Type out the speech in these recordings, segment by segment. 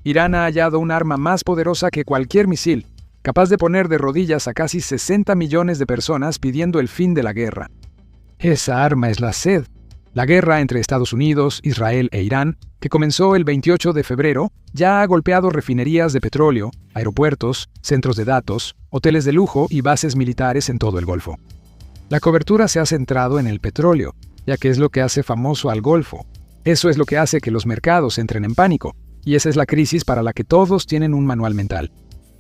Irán ha hallado un arma más poderosa que cualquier misil, capaz de poner de rodillas a casi 60 millones de personas pidiendo el fin de la guerra. Esa arma es la sed. La guerra entre Estados Unidos, Israel e Irán, que comenzó el 28 de febrero, ya ha golpeado refinerías de petróleo, aeropuertos, centros de datos, hoteles de lujo y bases militares en todo el Golfo. La cobertura se ha centrado en el petróleo, ya que es lo que hace famoso al Golfo. Eso es lo que hace que los mercados entren en pánico, y esa es la crisis para la que todos tienen un manual mental.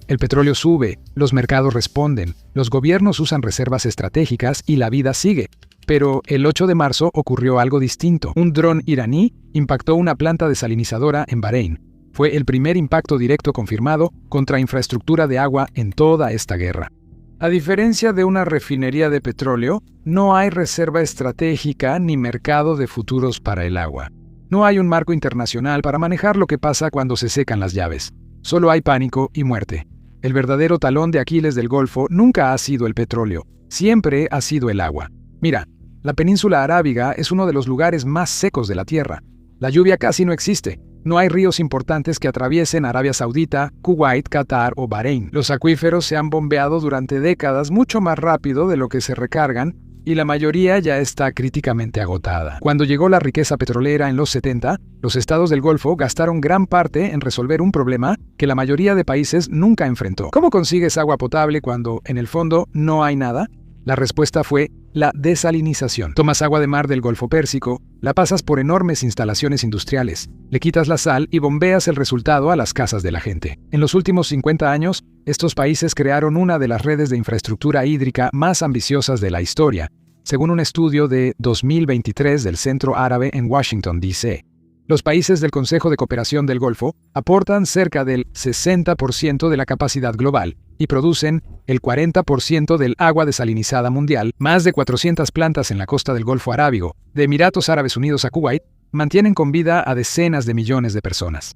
El petróleo sube, los mercados responden, los gobiernos usan reservas estratégicas y la vida sigue. Pero el 8 de marzo ocurrió algo distinto. Un dron iraní impactó una planta desalinizadora en Bahrein. Fue el primer impacto directo confirmado contra infraestructura de agua en toda esta guerra. A diferencia de una refinería de petróleo, no hay reserva estratégica ni mercado de futuros para el agua. No hay un marco internacional para manejar lo que pasa cuando se secan las llaves. Solo hay pánico y muerte. El verdadero talón de Aquiles del Golfo nunca ha sido el petróleo, siempre ha sido el agua. Mira, la península arábiga es uno de los lugares más secos de la Tierra. La lluvia casi no existe. No hay ríos importantes que atraviesen Arabia Saudita, Kuwait, Qatar o Bahrein. Los acuíferos se han bombeado durante décadas mucho más rápido de lo que se recargan y la mayoría ya está críticamente agotada. Cuando llegó la riqueza petrolera en los 70, los estados del Golfo gastaron gran parte en resolver un problema que la mayoría de países nunca enfrentó. ¿Cómo consigues agua potable cuando, en el fondo, no hay nada? La respuesta fue la desalinización. Tomas agua de mar del Golfo Pérsico, la pasas por enormes instalaciones industriales, le quitas la sal y bombeas el resultado a las casas de la gente. En los últimos 50 años, estos países crearon una de las redes de infraestructura hídrica más ambiciosas de la historia, según un estudio de 2023 del Centro Árabe en Washington, D.C. Los países del Consejo de Cooperación del Golfo aportan cerca del 60% de la capacidad global y producen el 40% del agua desalinizada mundial. Más de 400 plantas en la costa del Golfo Arábigo, de Emiratos Árabes Unidos a Kuwait, mantienen con vida a decenas de millones de personas.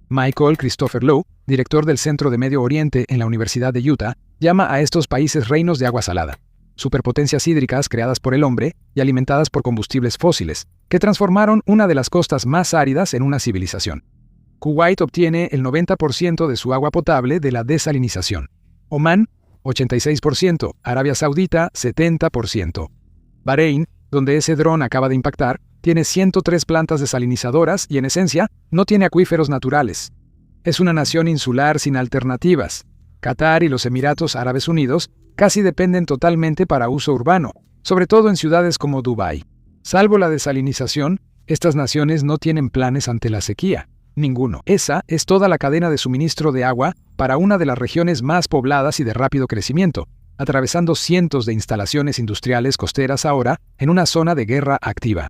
Michael Christopher Lowe, director del Centro de Medio Oriente en la Universidad de Utah, llama a estos países reinos de agua salada, superpotencias hídricas creadas por el hombre y alimentadas por combustibles fósiles, que transformaron una de las costas más áridas en una civilización. Kuwait obtiene el 90% de su agua potable de la desalinización. Omán, 86%, Arabia Saudita, 70%. Bahrein, donde ese dron acaba de impactar, tiene 103 plantas desalinizadoras y, en esencia, no tiene acuíferos naturales. Es una nación insular sin alternativas. Qatar y los Emiratos Árabes Unidos casi dependen totalmente para uso urbano, sobre todo en ciudades como Dubái. Salvo la desalinización, estas naciones no tienen planes ante la sequía. Ninguno. Esa es toda la cadena de suministro de agua para una de las regiones más pobladas y de rápido crecimiento, atravesando cientos de instalaciones industriales costeras ahora en una zona de guerra activa.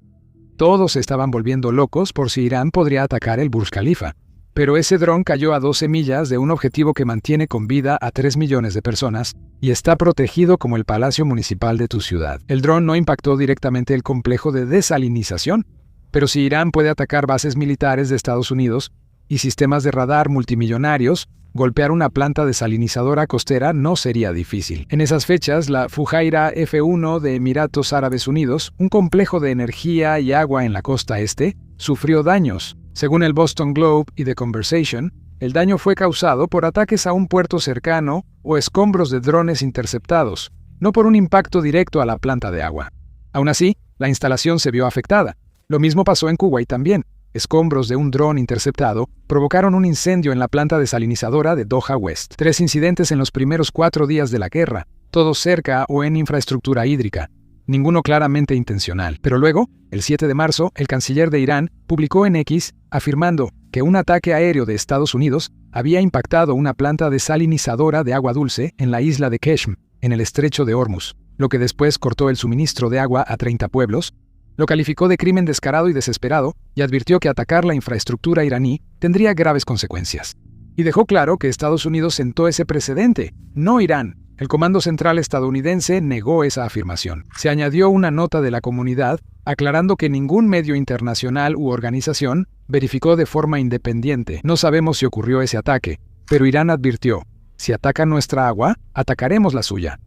Todos se estaban volviendo locos por si Irán podría atacar el Burj Khalifa. Pero ese dron cayó a 12 millas de un objetivo que mantiene con vida a 3 millones de personas y está protegido como el Palacio Municipal de tu ciudad. El dron no impactó directamente el complejo de desalinización, pero si Irán puede atacar bases militares de Estados Unidos y sistemas de radar multimillonarios, golpear una planta desalinizadora costera no sería difícil. En esas fechas, la Fujairah F1 de Emiratos Árabes Unidos, un complejo de energía y agua en la costa este, sufrió daños. Según el Boston Globe y The Conversation, el daño fue causado por ataques a un puerto cercano o escombros de drones interceptados, no por un impacto directo a la planta de agua. Aún así, la instalación se vio afectada. Lo mismo pasó en Kuwait también. Escombros de un dron interceptado provocaron un incendio en la planta desalinizadora de Doha West. 3 incidentes en los primeros 4 días de la guerra, todos cerca o en infraestructura hídrica. Ninguno claramente intencional. Pero luego, el 7 de marzo, el canciller de Irán publicó en X afirmando que un ataque aéreo de Estados Unidos había impactado una planta desalinizadora de agua dulce en la isla de Qeshm, en el estrecho de Hormuz, lo que después cortó el suministro de agua a 30 pueblos. Lo calificó de crimen descarado y desesperado y advirtió que atacar la infraestructura iraní tendría graves consecuencias. Y dejó claro que Estados Unidos sentó ese precedente, no Irán. El Comando Central estadounidense negó esa afirmación. Se añadió una nota de la comunidad aclarando que ningún medio internacional u organización verificó de forma independiente. No sabemos si ocurrió ese ataque, pero Irán advirtió, si atacan nuestra agua, atacaremos la suya.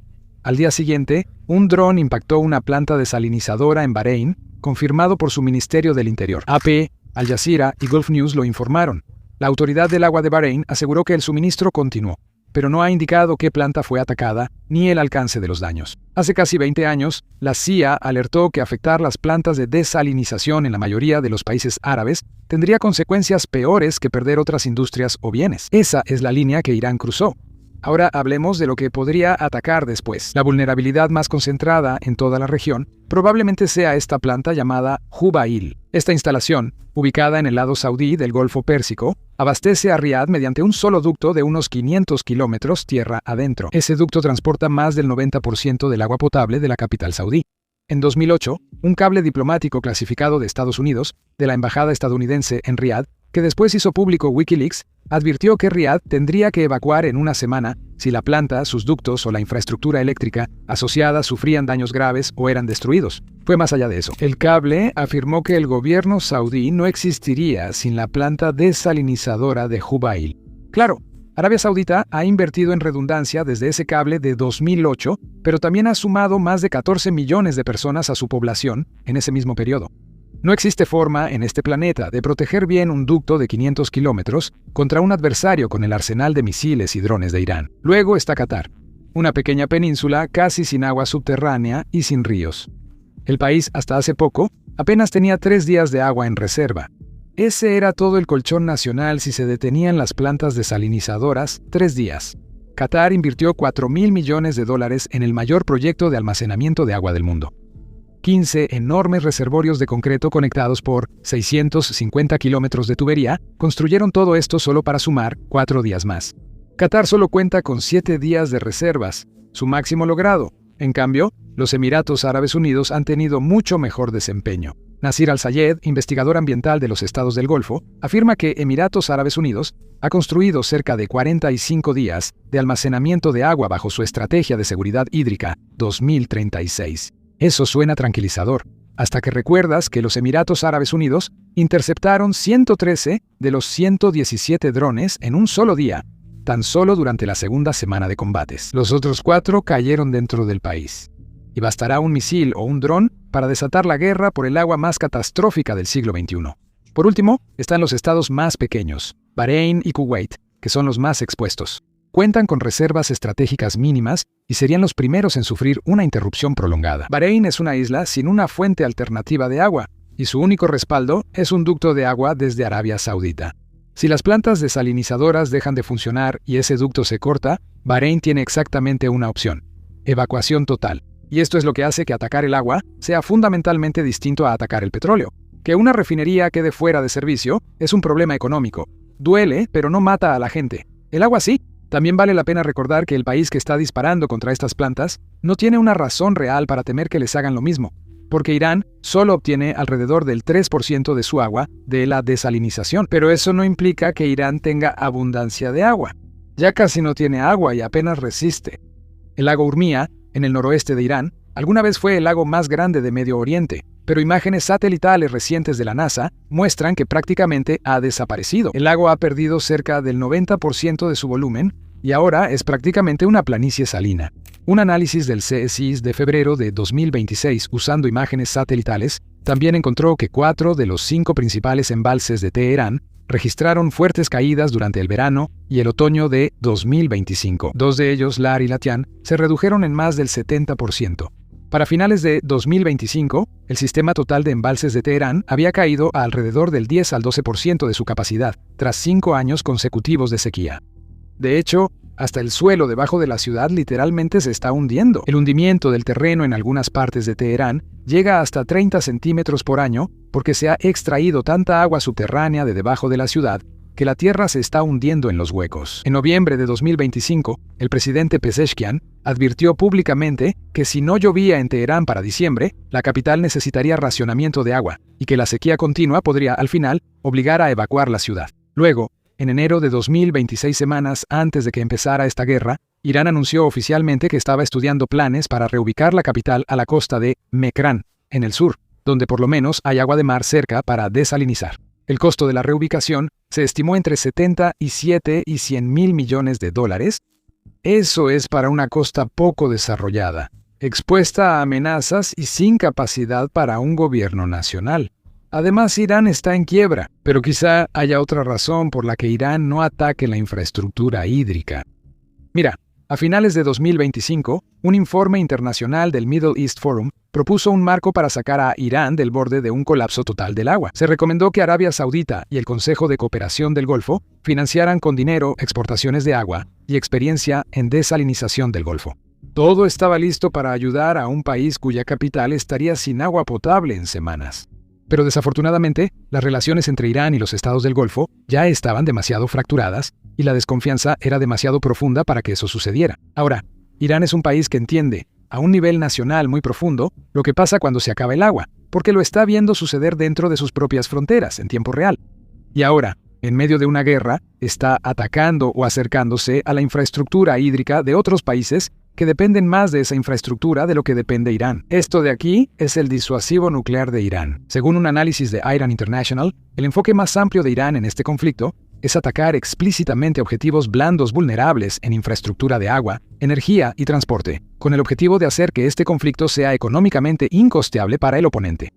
Al día siguiente, un dron impactó una planta desalinizadora en Bahrein, confirmado por su Ministerio del Interior. AP, Al Jazeera y Gulf News lo informaron. La Autoridad del Agua de Bahrein aseguró que el suministro continuó, pero no ha indicado qué planta fue atacada ni el alcance de los daños. Hace casi 20 años, la CIA alertó que afectar las plantas de desalinización en la mayoría de los países árabes tendría consecuencias peores que perder otras industrias o bienes. Esa es la línea que Irán cruzó. Ahora hablemos de lo que podría atacar después. La vulnerabilidad más concentrada en toda la región probablemente sea esta planta llamada Jubail. Esta instalación, ubicada en el lado saudí del Golfo Pérsico, abastece a Riad mediante un solo ducto de unos 500 kilómetros tierra adentro. Ese ducto transporta más del 90% del agua potable de la capital saudí. En 2008, un cable diplomático clasificado de Estados Unidos, de la embajada estadounidense en Riad, que después hizo público Wikileaks, advirtió que Riad tendría que evacuar en una semana si la planta, sus ductos o la infraestructura eléctrica asociada sufrían daños graves o eran destruidos. Fue más allá de eso. El cable afirmó que el gobierno saudí no existiría sin la planta desalinizadora de Jubail. Claro, Arabia Saudita ha invertido en redundancia desde ese cable de 2008, pero también ha sumado más de 14 millones de personas a su población en ese mismo periodo. No existe forma en este planeta de proteger bien un ducto de 500 kilómetros contra un adversario con el arsenal de misiles y drones de Irán. Luego está Qatar, una pequeña península casi sin agua subterránea y sin ríos. El país, hasta hace poco, apenas tenía 3 días de agua en reserva. Ese era todo el colchón nacional si se detenían las plantas desalinizadoras 3 días. Qatar invirtió $4.000 millones en el mayor proyecto de almacenamiento de agua del mundo. 15 enormes reservorios de concreto conectados por 650 kilómetros de tubería construyeron todo esto solo para sumar 4 días más. Qatar solo cuenta con 7 días de reservas, su máximo logrado. En cambio, los Emiratos Árabes Unidos han tenido mucho mejor desempeño. Nasir Al-Sayed, investigador ambiental de los estados del Golfo, afirma que Emiratos Árabes Unidos ha construido cerca de 45 días de almacenamiento de agua bajo su estrategia de seguridad hídrica 2036. Eso suena tranquilizador, hasta que recuerdas que los Emiratos Árabes Unidos interceptaron 113 de los 117 drones en un solo día, tan solo durante la segunda semana de combates. Los otros 4 cayeron dentro del país. Y bastará un misil o un dron para desatar la guerra por el agua más catastrófica del siglo XXI. Por último, están los estados más pequeños, Bahrein y Kuwait, que son los más expuestos. Cuentan con reservas estratégicas mínimas y serían los primeros en sufrir una interrupción prolongada. Bahrein es una isla sin una fuente alternativa de agua, y su único respaldo es un ducto de agua desde Arabia Saudita. Si las plantas desalinizadoras dejan de funcionar y ese ducto se corta, Bahrein tiene exactamente una opción: evacuación total. Y esto es lo que hace que atacar el agua sea fundamentalmente distinto a atacar el petróleo. Que una refinería quede fuera de servicio es un problema económico. Duele, pero no mata a la gente. El agua sí. También vale la pena recordar que el país que está disparando contra estas plantas no tiene una razón real para temer que les hagan lo mismo, porque Irán solo obtiene alrededor del 3% de su agua de la desalinización. Pero eso no implica que Irán tenga abundancia de agua. Ya casi no tiene agua y apenas resiste. El lago Urmia, en el noroeste de Irán, alguna vez fue el lago más grande de Medio Oriente, pero imágenes satelitales recientes de la NASA muestran que prácticamente ha desaparecido. El lago ha perdido cerca del 90% de su volumen y ahora es prácticamente una planicie salina. Un análisis del CSIS de febrero de 2026 usando imágenes satelitales también encontró que 4 de los 5 principales embalses de Teherán registraron fuertes caídas durante el verano y el otoño de 2025. 2 de ellos, Lar y Latian, se redujeron en más del 70%. Para finales de 2025, el sistema total de embalses de Teherán había caído a alrededor del 10 al 12% de su capacidad, tras 5 años consecutivos de sequía. De hecho, hasta el suelo debajo de la ciudad literalmente se está hundiendo. El hundimiento del terreno en algunas partes de Teherán llega hasta 30 centímetros por año porque se ha extraído tanta agua subterránea de debajo de la ciudad que la tierra se está hundiendo en los huecos. En noviembre de 2025, el presidente Pezeshkian advirtió públicamente que si no llovía en Teherán para diciembre, la capital necesitaría racionamiento de agua y que la sequía continua podría, al final, obligar a evacuar la ciudad. Luego, en enero de 2026, semanas antes de que empezara esta guerra, Irán anunció oficialmente que estaba estudiando planes para reubicar la capital a la costa de Mekran, en el sur, donde por lo menos hay agua de mar cerca para desalinizar. El costo de la reubicación se estimó entre 77 y 100.000 millones de dólares. Eso es para una costa poco desarrollada, expuesta a amenazas y sin capacidad para un gobierno nacional. Además, Irán está en quiebra, pero quizá haya otra razón por la que Irán no ataque la infraestructura hídrica. Mira, a finales de 2025, un informe internacional del Middle East Forum propuso un marco para sacar a Irán del borde de un colapso total del agua. Se recomendó que Arabia Saudita y el Consejo de Cooperación del Golfo financiaran con dinero exportaciones de agua y experiencia en desalinización del Golfo. Todo estaba listo para ayudar a un país cuya capital estaría sin agua potable en semanas. Pero desafortunadamente, las relaciones entre Irán y los estados del Golfo ya estaban demasiado fracturadas y la desconfianza era demasiado profunda para que eso sucediera. Ahora, Irán es un país que entiende, a un nivel nacional muy profundo, lo que pasa cuando se acaba el agua, porque lo está viendo suceder dentro de sus propias fronteras, en tiempo real. Y ahora, en medio de una guerra, está atacando o acercándose a la infraestructura hídrica de otros países que dependen más de esa infraestructura de lo que depende Irán. Esto de aquí es el disuasivo nuclear de Irán. Según un análisis de Iran International, el enfoque más amplio de Irán en este conflicto es atacar explícitamente objetivos blandos vulnerables en infraestructura de agua, energía y transporte, con el objetivo de hacer que este conflicto sea económicamente incosteable para el oponente.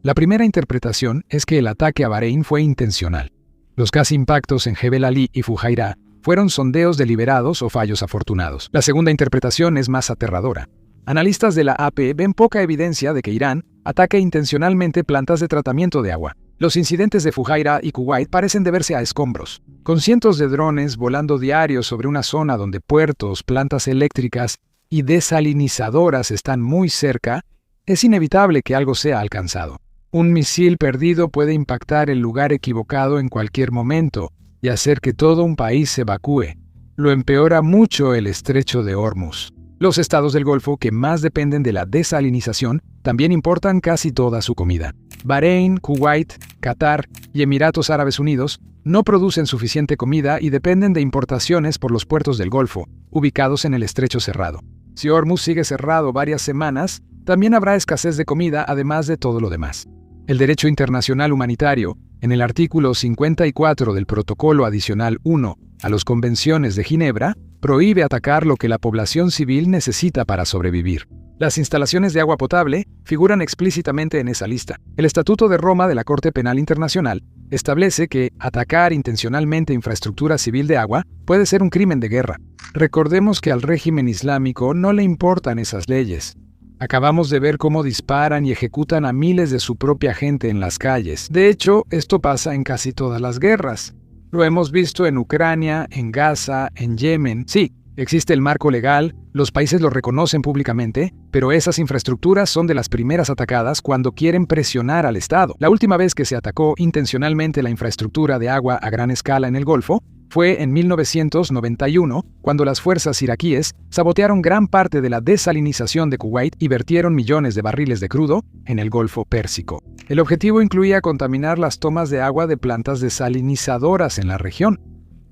La primera interpretación es que el ataque a Bahrein fue intencional. Los casi impactos en Jebel Ali y Fujairah fueron sondeos deliberados o fallos afortunados. La segunda interpretación es más aterradora. Analistas de la AP ven poca evidencia de que Irán ataque intencionalmente plantas de tratamiento de agua. Los incidentes de Fujairah y Kuwait parecen deberse a escombros. Con cientos de drones volando diarios sobre una zona donde puertos, plantas eléctricas y desalinizadoras están muy cerca, es inevitable que algo sea alcanzado. Un misil perdido puede impactar el lugar equivocado en cualquier momento y hacer que todo un país se evacúe. Lo empeora mucho el estrecho de Hormuz. Los estados del Golfo que más dependen de la desalinización también importan casi toda su comida. Bahrein, Kuwait, Qatar y Emiratos Árabes Unidos no producen suficiente comida y dependen de importaciones por los puertos del Golfo, ubicados en el estrecho cerrado. Si Hormuz sigue cerrado varias semanas, también habrá escasez de comida además de todo lo demás. El derecho internacional humanitario, en el artículo 54 del Protocolo Adicional 1 a las Convenciones de Ginebra, prohíbe atacar lo que la población civil necesita para sobrevivir. Las instalaciones de agua potable figuran explícitamente en esa lista. El Estatuto de Roma de la Corte Penal Internacional establece que atacar intencionalmente infraestructura civil de agua puede ser un crimen de guerra. Recordemos que al régimen islámico no le importan esas leyes. Acabamos de ver cómo disparan y ejecutan a miles de su propia gente en las calles. De hecho, esto pasa en casi todas las guerras. Lo hemos visto en Ucrania, en Gaza, en Yemen. Sí, existe el marco legal, los países lo reconocen públicamente, pero esas infraestructuras son de las primeras atacadas cuando quieren presionar al Estado. La última vez que se atacó intencionalmente la infraestructura de agua a gran escala en el Golfo fue en 1991, cuando las fuerzas iraquíes sabotearon gran parte de la desalinización de Kuwait y vertieron millones de barriles de crudo en el Golfo Pérsico. El objetivo incluía contaminar las tomas de agua de plantas desalinizadoras en la región.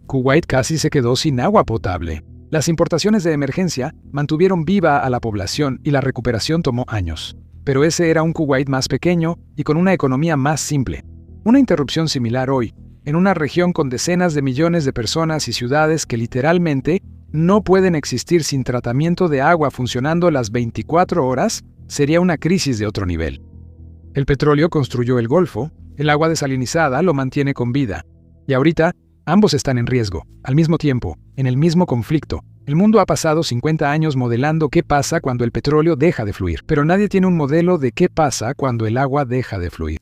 Kuwait casi se quedó sin agua potable. Las importaciones de emergencia mantuvieron viva a la población y la recuperación tomó años. Pero ese era un Kuwait más pequeño y con una economía más simple. Una interrupción similar hoy, en una región con decenas de millones de personas y ciudades que literalmente no pueden existir sin tratamiento de agua funcionando las 24 horas, sería una crisis de otro nivel. El petróleo construyó el Golfo, el agua desalinizada lo mantiene con vida. Y ahorita, ambos están en riesgo, al mismo tiempo, en el mismo conflicto. El mundo ha pasado 50 años modelando qué pasa cuando el petróleo deja de fluir, pero nadie tiene un modelo de qué pasa cuando el agua deja de fluir.